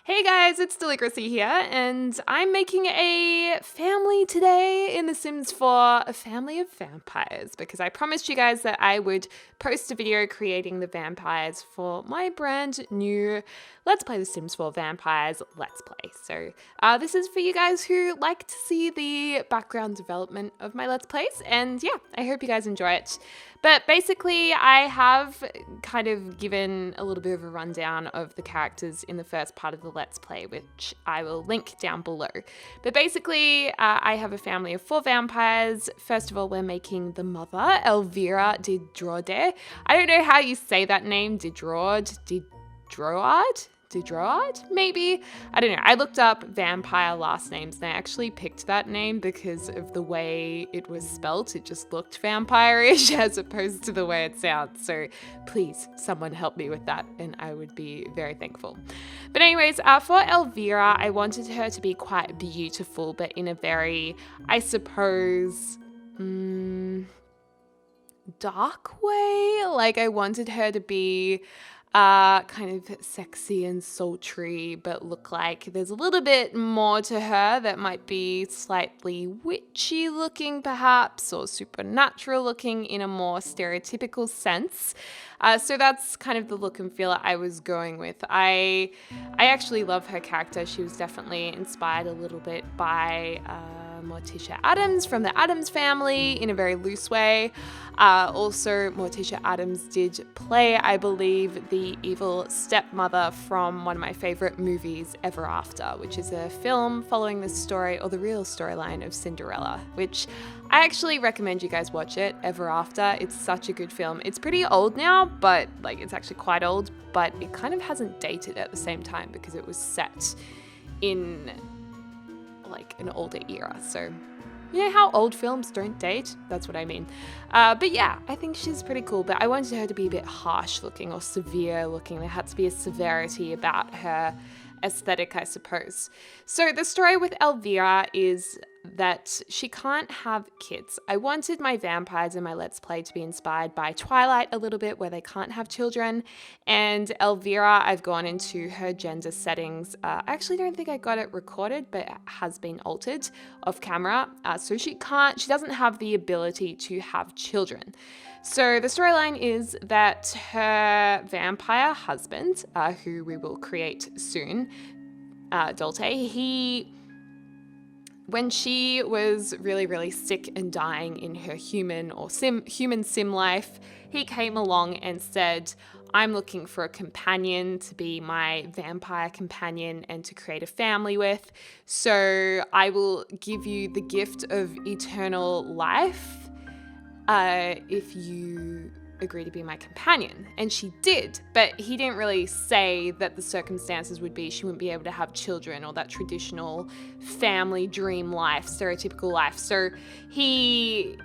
Hey guys, it's Deligracy here, and I'm making a family today in The Sims 4, a family of vampires, because I promised you guys that I would post a video creating the vampires for my brand new Let's Play The Sims 4 Vampires Let's Play. So this is for you guys who like to see the background development of my Let's Plays, and yeah, I hope you guys enjoy it. But basically, I have kind of given a little bit of a rundown of the characters in the first part of the Let's Play, which I will link down below. But basically, I have a family of 4 vampires. First of all, we're making the mother, Elvira de Drode. I don't know how you say that name, Dedroard, maybe? I don't know. I looked up vampire last names and I actually picked that name because of the way it was spelt. It just looked vampire-ish as opposed to the way it sounds. So please, someone help me with that and I would be very thankful. But anyways, for Elvira, I wanted her to be quite beautiful, but in a very, I suppose, dark way. Like I wanted her to be kind of sexy and sultry, but look like there's a little bit more to her that might be slightly witchy looking perhaps, or supernatural looking in a more stereotypical sense. So that's kind of the look and feel I was going with. I actually love her character. She was definitely inspired a little bit by Morticia Addams from the Addams family in a very loose way. Also, Morticia Addams did play, I believe, the evil stepmother from one of my favorite movies, Ever After, which is a film following the story, or the real storyline of Cinderella, which I actually recommend you guys watch it, Ever After. It's such a good film. It's pretty old now, but like it's actually quite old, but it kind of hasn't dated at the same time because it was set in like an older era. So you know how old films don't date? That's what I mean. But yeah, I think she's pretty cool, but I wanted her to be a bit harsh looking or severe looking. There had to be a severity about her aesthetic, I suppose. So the story with Elvira is that she can't have kids. I wanted my vampires in my Let's Play to be inspired by Twilight a little bit, where they can't have children. And Elvira, I've gone into her gender settings. I actually don't think I got it recorded, but it has been altered off camera. So she doesn't have the ability to have children. So the storyline is that her vampire husband, who we will create soon, Dolte, when she was really, really sick and dying in her human sim life, he came along and said, I'm looking for a companion to be my vampire companion and to create a family with. So I will give you the gift of eternal life if you agree to be my companion. And she did, but he didn't really say that the circumstances would be she wouldn't be able to have children or that traditional family dream life, stereotypical life. So he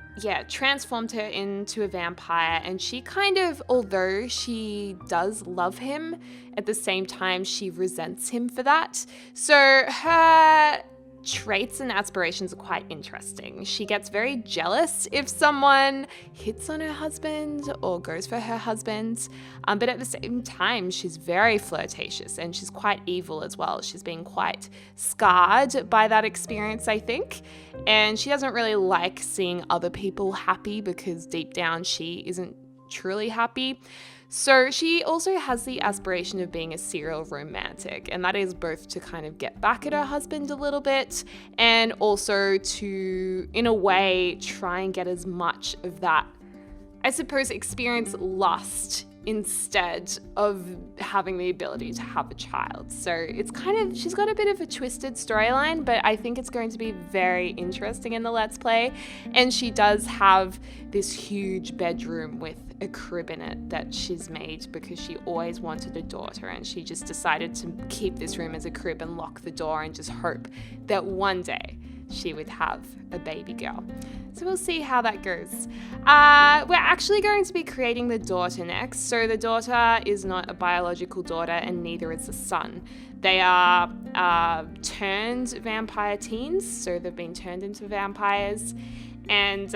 transformed her into a vampire, and she kind of, although she does love him, at the same time she resents him for that. So her traits and aspirations are quite interesting. She gets very jealous if someone hits on her husband or goes for her husband, but at the same time she's very flirtatious and she's quite evil as well. She's been quite scarred by that experience, I think, and she doesn't really like seeing other people happy because deep down she isn't truly happy. So she also has the aspiration of being a serial romantic, and that is both to kind of get back at her husband a little bit and also to, in a way, try and get as much of that, I suppose, experience lust instead of having the ability to have a child. So it's kind of, she's got a bit of a twisted storyline, but I think it's going to be very interesting in the Let's Play. And she does have this huge bedroom with a crib in it that she's made because she always wanted a daughter, and she just decided to keep this room as a crib and lock the door and just hope that one day she would have a baby girl. So we'll see how that goes. We're actually going to be creating the daughter next. So the daughter is not a biological daughter, and neither is the son. They are turned vampire teens, so they've been turned into vampires. And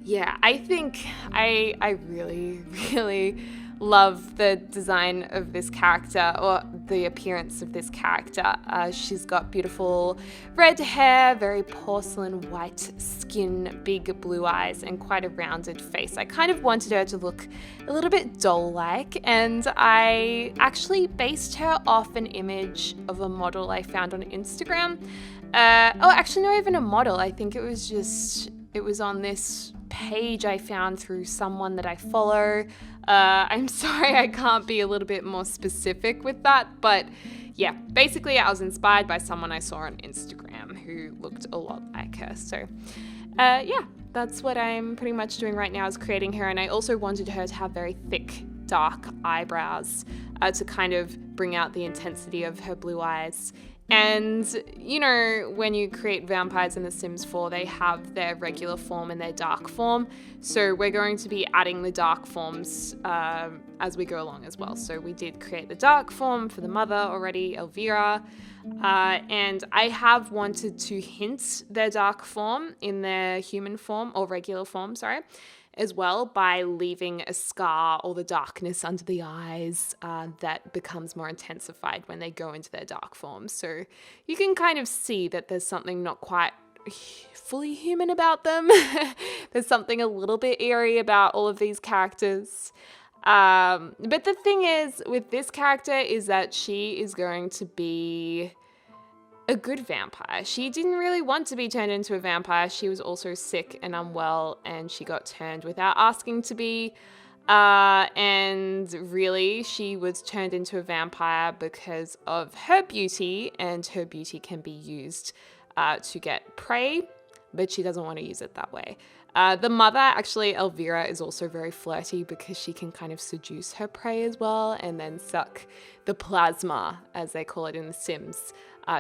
yeah, I think I really, really love the design of this character, or the appearance of this character. She's got beautiful red hair, very porcelain white skin, big blue eyes, and quite a rounded face. I kind of wanted her to look a little bit doll-like, and I actually based her off an image of a model I found on Instagram. Actually not even a model. I think it was on this page I found through someone that I follow. I'm sorry I can't be a little bit more specific with that, but yeah, basically I was inspired by someone I saw on Instagram who looked a lot like her. So yeah, that's what I'm pretty much doing right now, is creating her. And I also wanted her to have very thick, dark eyebrows to kind of bring out the intensity of her blue eyes. And, you know, when you create vampires in The Sims 4, they have their regular form and their dark form. So we're going to be adding the dark forms as we go along as well. So we did create the dark form for the mother already, Elvira. And I have wanted to hint their dark form in their human form, or regular form, sorry, as well, by leaving a scar or the darkness under the eyes that becomes more intensified when they go into their dark form. So you can kind of see that there's something not quite fully human about them. There's something a little bit eerie about all of these characters. But the thing is with this character is that she is going to be a good vampire. She didn't really want to be turned into a vampire. She was also sick and unwell, and she got turned without asking to be. And really, she was turned into a vampire because of her beauty, and her beauty can be used to get prey, but she doesn't want to use it that way. The mother, actually, Elvira, is also very flirty because she can kind of seduce her prey as well, and then suck the plasma, as they call it in The Sims,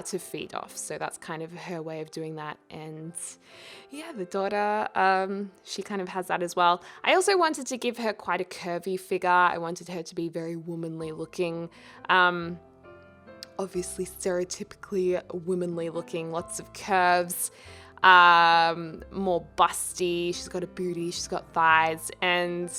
to feed off. So that's kind of her way of doing that. And yeah, the daughter, she kind of has that as well. I also wanted to give her quite a curvy figure. I wanted her to be very womanly looking. Obviously stereotypically womanly looking, lots of curves, more busty. She's got a booty, she's got thighs, and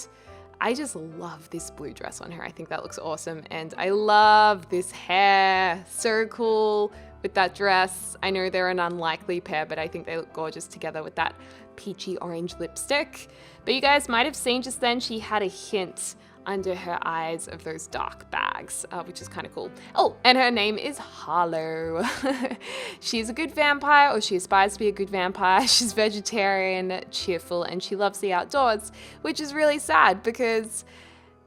I just love this blue dress on her. I think that looks awesome. And I love this hair. So cool with that dress. I know they're an unlikely pair, but I think they look gorgeous together with that peachy orange lipstick. But you guys might have seen just then she had a hint under her eyes of those dark bags, which is kind of cool. Oh, and her name is Harlow. She's a good vampire, or she aspires to be a good vampire. She's vegetarian, cheerful, and she loves the outdoors, which is really sad because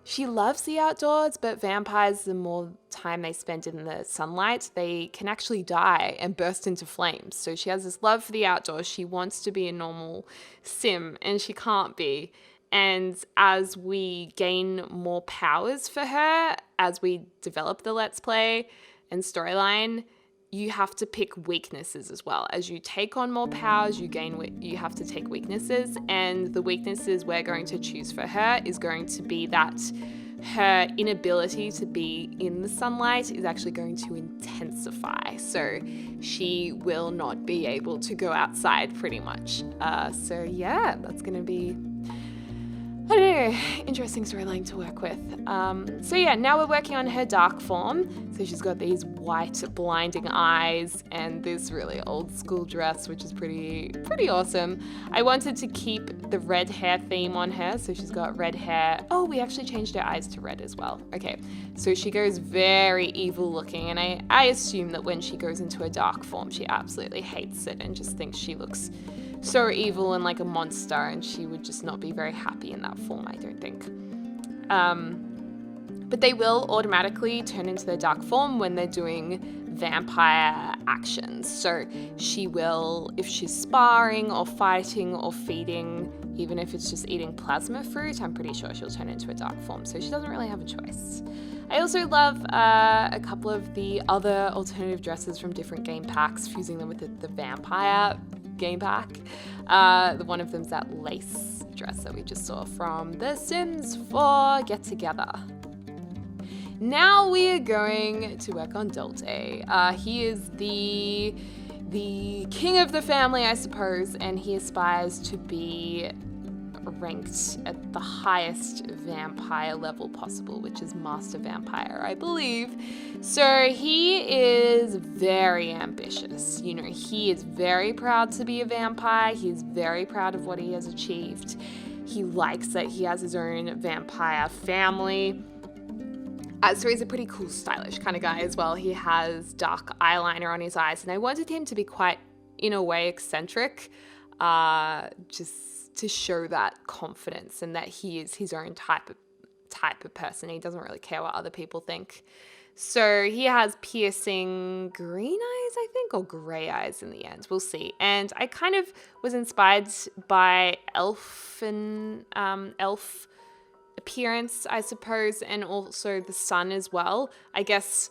she loves the outdoors, but vampires, the more time they spend in the sunlight, they can actually die and burst into flames. So she has this love for the outdoors. She wants to be a normal sim, and she can't be. And as we gain more powers for her, as we develop the Let's Play and storyline, you have to pick weaknesses as well. As you take on more powers, you have to take weaknesses, and the weaknesses we're going to choose for her is going to be that her inability to be in the sunlight is actually going to intensify. So she will not be able to go outside pretty much. So yeah, that's going to be, I don't know, interesting storyline to work with. So yeah, now we're working on her dark form. So she's got these white blinding eyes and this really old school dress, which is pretty awesome. I wanted to keep the red hair theme on her. So she's got red hair. Oh, we actually changed her eyes to red as well. Okay, so she goes very evil looking. And I assume that when she goes into a dark form, she absolutely hates it and just thinks she looks so evil and like a monster, and she would just not be very happy in that form, I don't think. But they will automatically turn into their dark form when they're doing vampire actions. So she will, if she's sparring or fighting or feeding, even if it's just eating plasma fruit, I'm pretty sure she'll turn into a dark form. So she doesn't really have a choice. I also love a couple of the other alternative dresses from different game packs, fusing them with the vampire game pack. One of them's that lace dress that we just saw from The Sims 4 Get Together. Now we are going to work on Dolte. He is the king of the family, I suppose, and he aspires to be ranked at the highest vampire level possible, which is Master Vampire, I believe. So he is very ambitious. You know, he is very proud to be a vampire. He's very proud of what he has achieved. He likes that he has his own vampire family. So he's a pretty cool, stylish kind of guy as well. He has dark eyeliner on his eyes, and I wanted him to be quite, in a way, eccentric, just to show that confidence and that he is his own type of person. He doesn't really care what other people think. So he has piercing green eyes, I think, or grey eyes in the end. We'll see. And I kind of was inspired by elf appearance, I suppose, and also the sun as well. I guess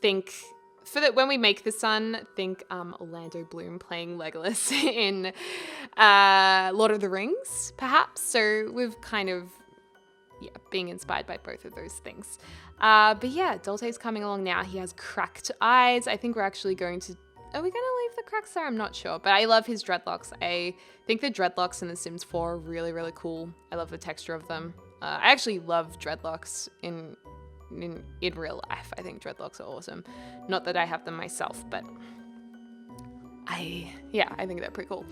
when we make the sun, think Orlando Bloom playing Legolas in Lord of the Rings, perhaps. So we've kind of, being inspired by both of those things. But yeah, Dolte's coming along now. He has cracked eyes. I think we're actually going to... Are we going to leave the cracks there? I'm not sure. But I love his dreadlocks. I think the dreadlocks in The Sims 4 are really, really cool. I love the texture of them. I actually love dreadlocks in real life. I think dreadlocks are awesome. Not that I have them myself, but I think they're pretty cool.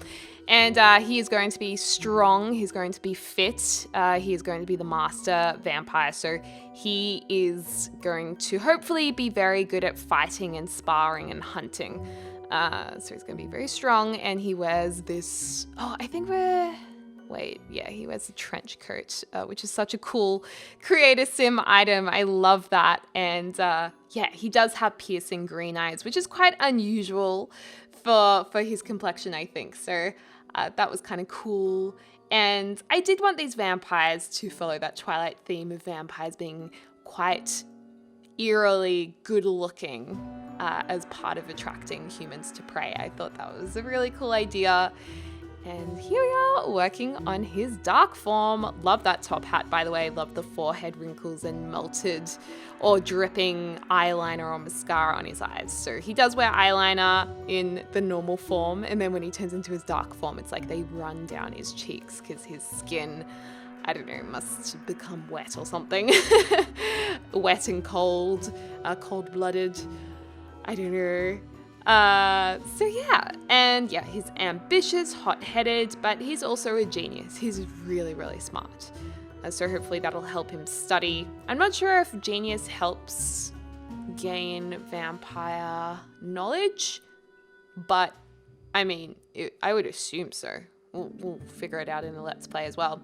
And he is going to be strong. He's going to be fit. He is going to be the master vampire. So he is going to hopefully be very good at fighting and sparring and hunting. So he's going to be very strong. And he wears this... he wears a trench coat, which is such a cool Creator Sim item. I love that. And he does have piercing green eyes, which is quite unusual for his complexion, I think. So that was kind of cool. And I did want these vampires to follow that Twilight theme of vampires being quite eerily good looking as part of attracting humans to prey. I thought that was a really cool idea. And here we are working on his dark form. Love that top hat, by the way. Love the forehead wrinkles and melted or dripping eyeliner or mascara on his eyes. So he does wear eyeliner in the normal form. And then when he turns into his dark form, it's like they run down his cheeks because his skin, I don't know, must become wet or something. Wet and cold, cold-blooded. I don't know. He's ambitious, hot-headed, but he's also a genius. He's really, really smart. So hopefully that'll help him study. I'm not sure if genius helps gain vampire knowledge, but I mean, I would assume so. We'll figure it out in the Let's Play as well.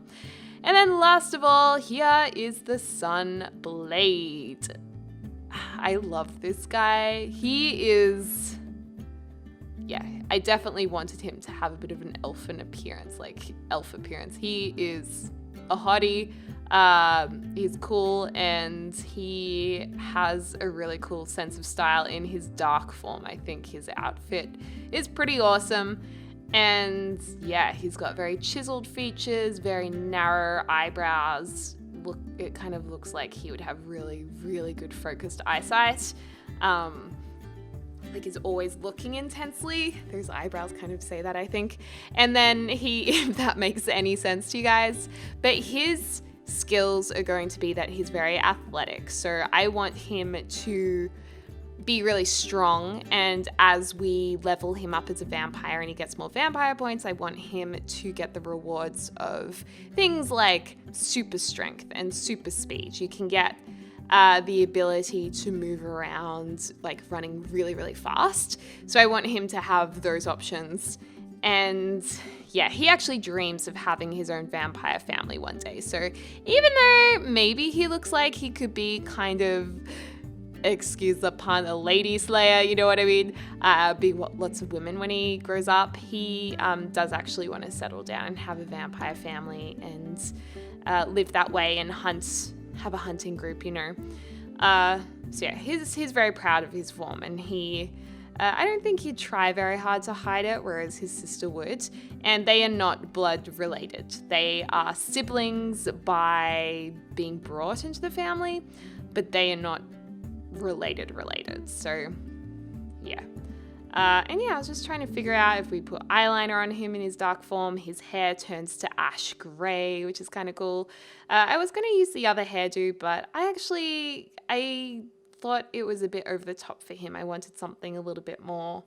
And then last of all, here is the Sun Blade. I love this guy. He is... I definitely wanted him to have a bit of an elfin appearance, He is a hottie, he's cool, and he has a really cool sense of style in his dark form. I think his outfit is pretty awesome. And he's got very chiseled features, very narrow eyebrows. It kind of looks like he would have really, really good focused eyesight. He's always looking intensely. Those eyebrows kind of say that, I think. And then if that makes any sense to you guys, but his skills are going to be that he's very athletic. So I want him to be really strong, and as we level him up as a vampire and he gets more vampire points, I want him to get the rewards of things like super strength and super speed. You can get the ability to move around, running really, really fast. So I want him to have those options. And he actually dreams of having his own vampire family one day. So even though maybe he looks like he could be kind of, excuse the pun, a lady slayer, you know what I mean? Be lots of women when he grows up. He does actually want to settle down and have a vampire family and live that way and have a hunting group, you know. He's very proud of his form, and I don't think he'd try very hard to hide it, whereas his sister would. And they are not blood related. They are siblings by being brought into the family, but they are not related. So And yeah, I was just trying to figure out if we put eyeliner on him in his dark form, his hair turns to ash gray, which is kind of cool. I was going to use the other hairdo, but I thought it was a bit over the top for him. I wanted something a little bit more,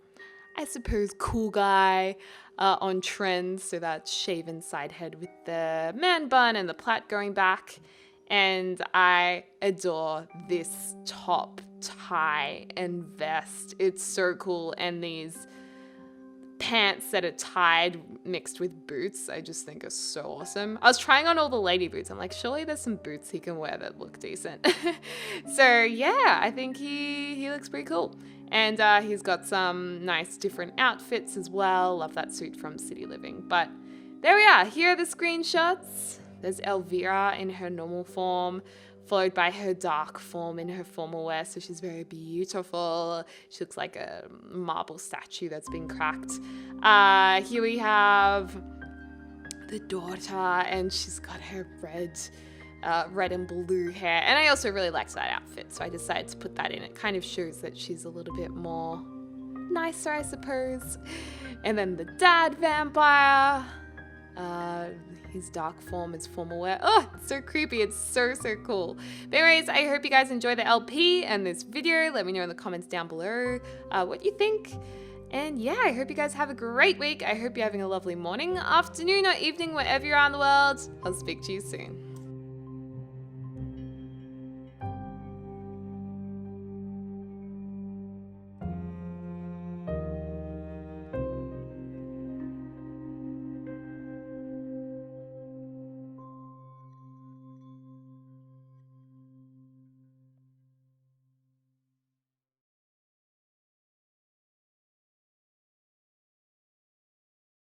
I suppose, cool guy on trend. So that shaven side head with the man bun and the plait going back. And I adore this top, tie, and vest. It's so cool. And these pants that are tied mixed with boots, I just think are so awesome. I was trying on all the lady boots. I'm like, surely there's some boots he can wear that look decent. So yeah, I think he looks pretty cool. And he's got some nice different outfits as well. Love that suit from City Living. But there we are. Here are the screenshots. There's Elvira in her normal form, followed by her dark form in her formal wear. So she's very beautiful. She looks like a marble statue that's been cracked. Here we have the daughter, and she's got her red and blue hair. And I also really liked that outfit, so I decided to put that in. It kind of shows that she's a little bit more nicer, I suppose. And then the dad vampire. His dark form is formal wear. Oh, it's so creepy. It's so cool. But anyways, I hope you guys enjoy the LP and this video. Let me know in the comments down below what you think. And yeah, I hope you guys have a great week. I hope you're having a lovely morning, afternoon, or evening, wherever you are in the world. I'll speak to you soon.